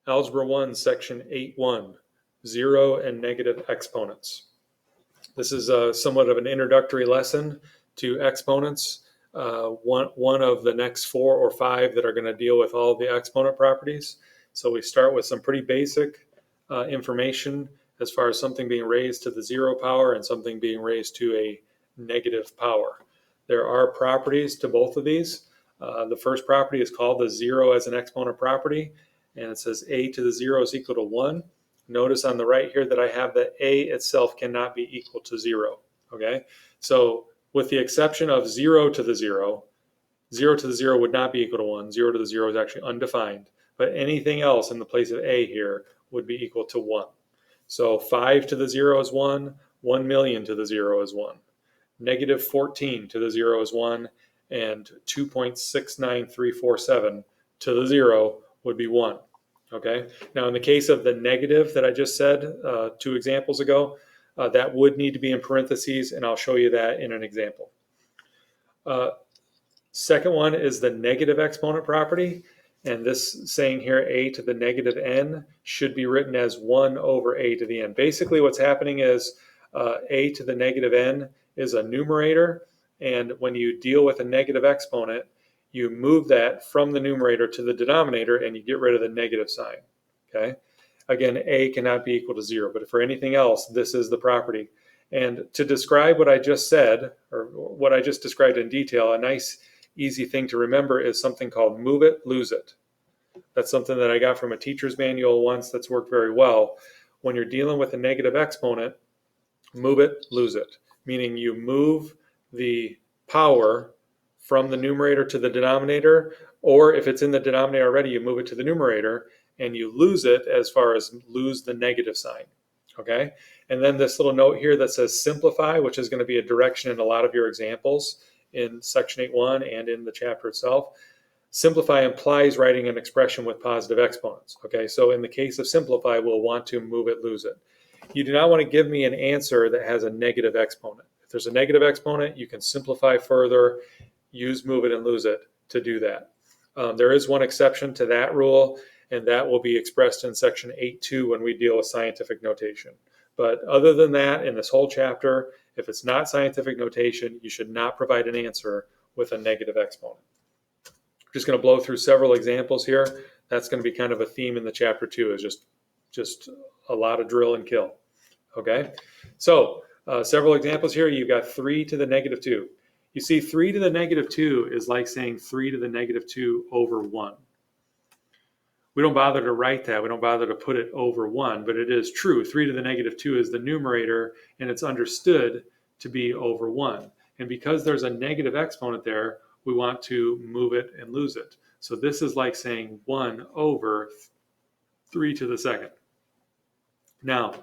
Algebra 1, Section 8.1, Zero and Negative Exponents. This is somewhat of an introductory lesson to exponents, one of the next 4 or 5 that are going to deal with all the exponent properties. So we start with some pretty basic information as far as something being raised to the 0 power and something being raised to a negative power. There are properties to both of these. The first property is called the 0 as an exponent property, and it says a to the 0 is equal to 1. Notice on the right here that I have that a itself cannot be equal to 0. Okay, so with the exception of 0 to the 0, 0 to the 0 would not be equal to 1. 0 to the 0 is actually undefined, but anything else in the place of a here would be equal to 1. So 5 to the 0 is 1, 1 million to the 0 is 1. Negative 14 to the 0 is 1, and 2.69347 to the 0 would be 1. Okay, now in the case of the negative that I just said 2 examples ago, that would need to be in parentheses, and I'll show you that in an example. Second one is the negative exponent property, and this saying here a to the negative n should be written as 1 over a to the n. Basically what's happening is a to the negative n is a numerator, and when you deal with a negative exponent, you move that from the numerator to the denominator and you get rid of the negative sign. Okay. Again, a cannot be equal to 0, but for anything else, this is the property. And to describe what I just said, or what I just described in detail, a nice, easy thing to remember is something called move it, lose it. That's something that I got from a teacher's manual once that's worked very well. When you're dealing with a negative exponent, move it, lose it, meaning you move the power from the numerator to the denominator, or if it's in the denominator already, you move it to the numerator and you lose it as far as lose the negative sign. Okay, and then this little note here that says simplify, which is going to be a direction in a lot of your examples in section 8.1 and in the chapter itself. Simplify implies writing an expression with positive exponents. Okay, so in the case of simplify, we'll want to move it, lose it. You do not want to give me an answer that has a negative exponent. If there's a negative exponent, you can simplify further, use move it and lose it to do that. There is one exception to that rule, and that will be expressed in section 8.2 when we deal with scientific notation. But other than that, in this whole chapter, if it's not scientific notation, you should not provide an answer with a negative exponent. I'm just going to blow through several examples here. That's going to be kind of a theme in the chapter 2, is just a lot of drill and kill. Okay, so several examples here. You've got 3 to the negative 2. You see, 3 to the negative 2 is like saying 3 to the negative 2 over 1. We don't bother to write that. We don't bother to put it over 1, but it is true. 3 to the negative 2 is the numerator, and it's understood to be over 1. And because there's a negative exponent there, we want to move it and lose it. So this is like saying 1 over 3 to the second. Now,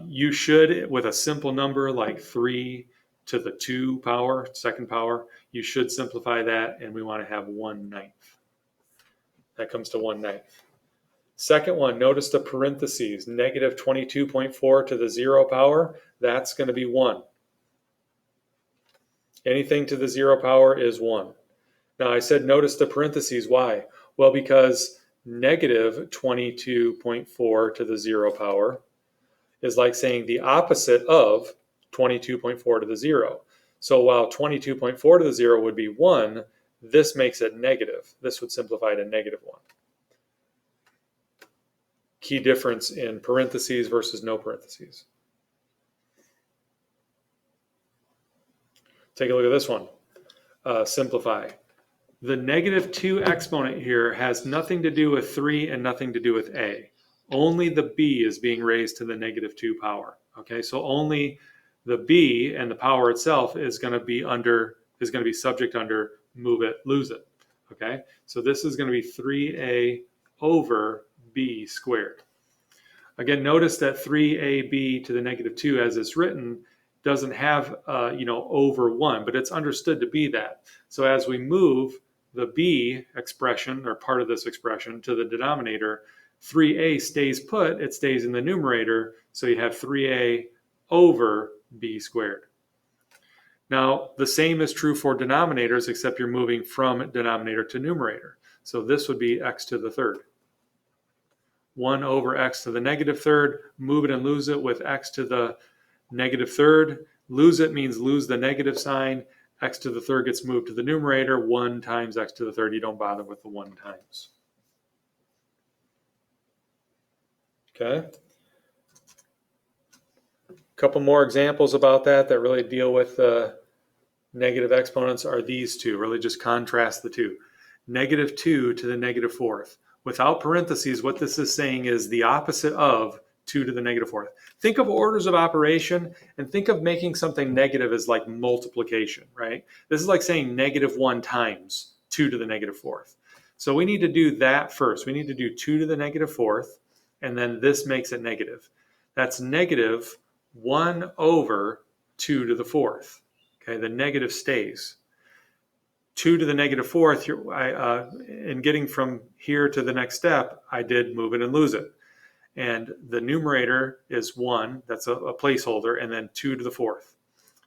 you should, with a simple number like 3 to the 2 power, second power, you should simplify that, and we want to have 1/9. That comes to 1/9. Second one, notice the parentheses, negative 22.4 to the 0 power, that's going to be 1. Anything to the 0 power is 1. Now I said notice the parentheses, why? Well, because negative 22.4 to the 0 power is like saying the opposite of 22.4 to the 0. So while 22.4 to the 0 would be 1, this makes it negative. This would simplify to negative 1. Key difference in parentheses versus no parentheses. Take a look at this one. Simplify. The negative 2 exponent here has nothing to do with 3 and nothing to do with a. Only the b is being raised to the negative 2 power. Okay, so only the b and the power itself is going to be subject under move it, lose it. Okay, so this is going to be 3a over b squared. Again, notice that 3ab to the negative 2 as it's written doesn't have over 1, but it's understood to be that. So as we move the b expression, or part of this expression, to the denominator, 3a stays put, it stays in the numerator, so you have 3a over b squared. Now, the same is true for denominators, except you're moving from denominator to numerator. So this would be x to the third. 1 over x to the negative third, move it and lose it with x to the negative third. Lose it means lose the negative sign. X to the third gets moved to the numerator. 1 times x to the third. You don't bother with the 1 times. Okay. A couple more examples about that really deal with negative exponents are these two. Really just contrast the two. Negative 2 to the negative fourth. Without parentheses, what this is saying is the opposite of 2 to the negative fourth. Think of orders of operation and think of making something negative as like multiplication, right? This is like saying negative 1 times 2 to the negative fourth. So we need to do that first. We need to do 2 to the negative fourth, and then this makes it negative. That's negative 1 over 2 to the fourth. Okay, the negative stays. 2 to the negative fourth, in getting from here to the next step, I did move it and lose it. And the numerator is 1, that's a placeholder, and then 2 to the fourth.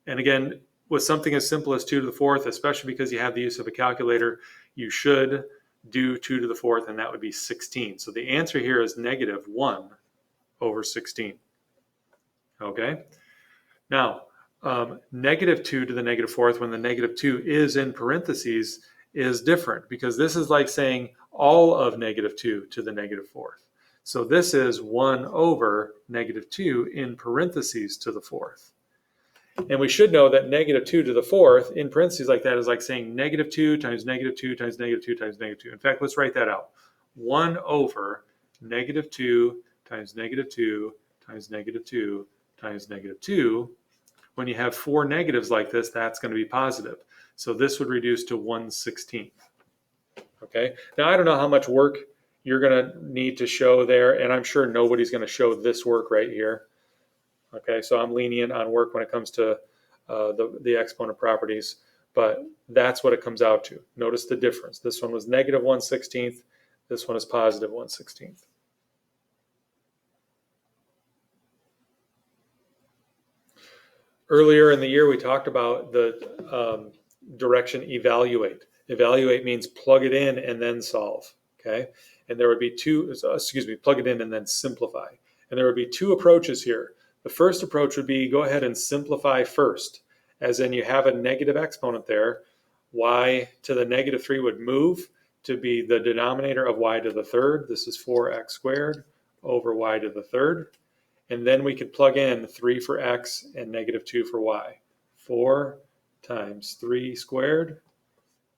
And again, with something as simple as 2 to the fourth, especially because you have the use of a calculator, you should do 2 to the fourth, and that would be 16. So the answer here is negative 1 over 16. Okay? Now, negative 2 to the negative fourth, when the negative 2 is in parentheses, is different because this is like saying all of negative 2 to the negative fourth. So this is 1 over negative 2 in parentheses to the fourth. And we should know that negative 2 to the fourth in parentheses like that is like saying negative 2 times negative 2 times negative 2 times negative 2. In fact, let's write that out. 1 over negative 2 times negative 2 times negative 2 times negative 2. When you have 4 negatives like this, that's going to be positive. So this would reduce to 1/16. Okay. Now, I don't know how much work you're going to need to show there, and I'm sure nobody's going to show this work right here. Okay, so I'm lenient on work when it comes to the exponent properties, but that's what it comes out to. Notice the difference. This one was negative 1/16. This one is positive 1/16. Earlier in the year, we talked about the direction evaluate. Evaluate means plug it in and then solve. Okay, and there would be plug it in and then simplify. And there would be two approaches here. The first approach would be go ahead and simplify first, as in you have a negative exponent there. Y to the negative 3 would move to be the denominator of y to the third. This is 4x squared over y to the third. And then we could plug in 3 for x and negative 2 for y. 4 times 3 squared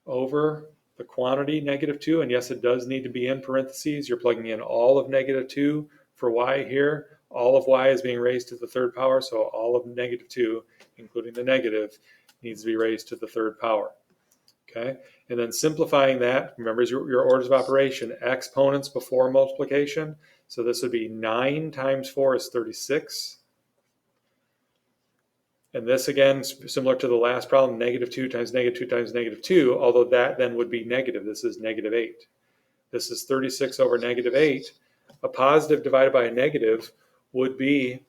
over the quantity negative 2. And yes, it does need to be in parentheses. You're plugging in all of negative 2 for y here. All of y is being raised to the third power, so all of negative 2, including the negative, needs to be raised to the third power. Okay, and then simplifying that, remember your orders of operation, exponents before multiplication. So this would be 9 times 4 is 36. And this again, similar to the last problem, negative 2 times negative 2 times negative 2, although that then would be negative. This is negative 8. This is 36 over negative 8. A positive divided by a negative would be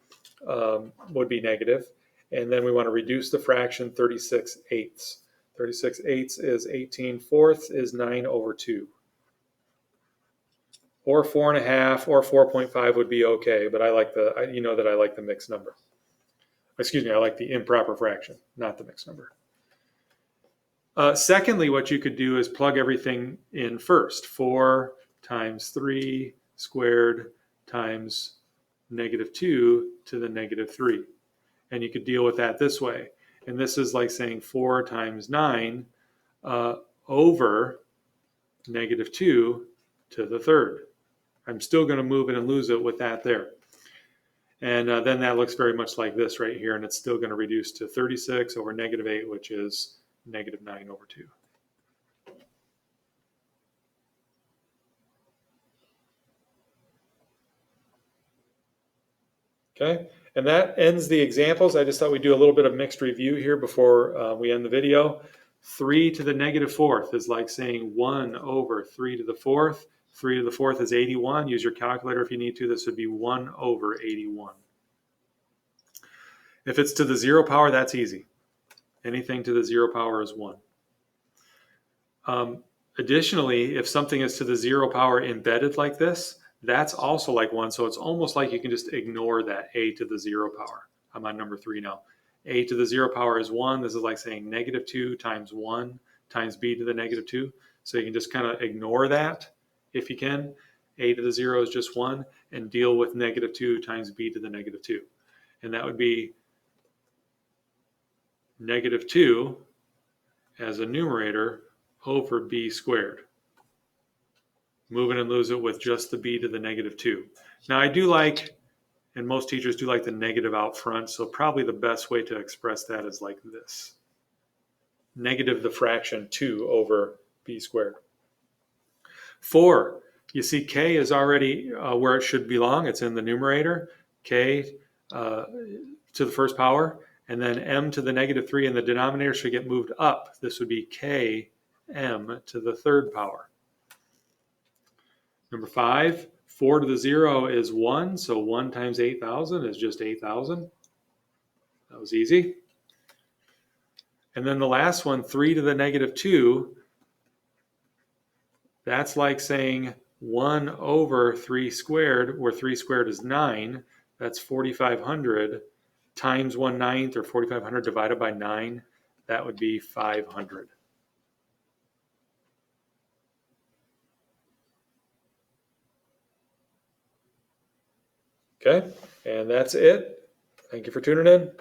negative. And then we want to reduce the fraction 36 eighths. 36 eighths is 18 fourths is 9 over 2. Or 4.5 or 4.5 would be okay, but I like the mixed number. Excuse me, I like the improper fraction, not the mixed number. Secondly, what you could do is plug everything in first. 4 times 3 squared times negative 2 to the negative 3. And you could deal with that this way. And this is like saying 4 times 9 over negative 2 to the third. I'm still going to move it and lose it with that there. And then that looks very much like this right here. And it's still going to reduce to 36 over negative 8, which is negative 9 over 2. Okay, and that ends the examples. I just thought we'd do a little bit of mixed review here before we end the video. 3 to the negative fourth is like saying 1 over 3 to the fourth. 3 to the fourth is 81. Use your calculator if you need to. This would be 1 over 81. If it's to the 0 power, that's easy. Anything to the 0 power is 1. Additionally, if something is to the 0 power embedded like this, that's also like 1. So it's almost like you can just ignore that a to the 0 power. I'm on number 3 now. A to the 0 power is 1. This is like saying negative 2 times 1 times b to the negative 2. So you can just kind of ignore that if you can. A to the 0 is just 1, and deal with negative 2 times b to the negative 2. And that would be negative 2 as a numerator over b squared. Move it and lose it with just the b to the negative 2. Now I do like, and most teachers do like the negative out front, so probably the best way to express that is like this. Negative the fraction 2 over b squared. 4, you see k is already where it should belong. It's in the numerator, k to the first power, and then m to the negative 3 in the denominator should get moved up. This would be k m to the third power. Number 5, 4 to the 0 is 1, so 1 times 8,000 is just 8,000. That was easy. And then the last one, 3 to the negative 2, that's like saying 1 over 3 squared, where 3 squared is 9. That's 4,500 times 1/9, or 4,500 divided by 9. That would be 500. Okay, and that's it. Thank you for tuning in.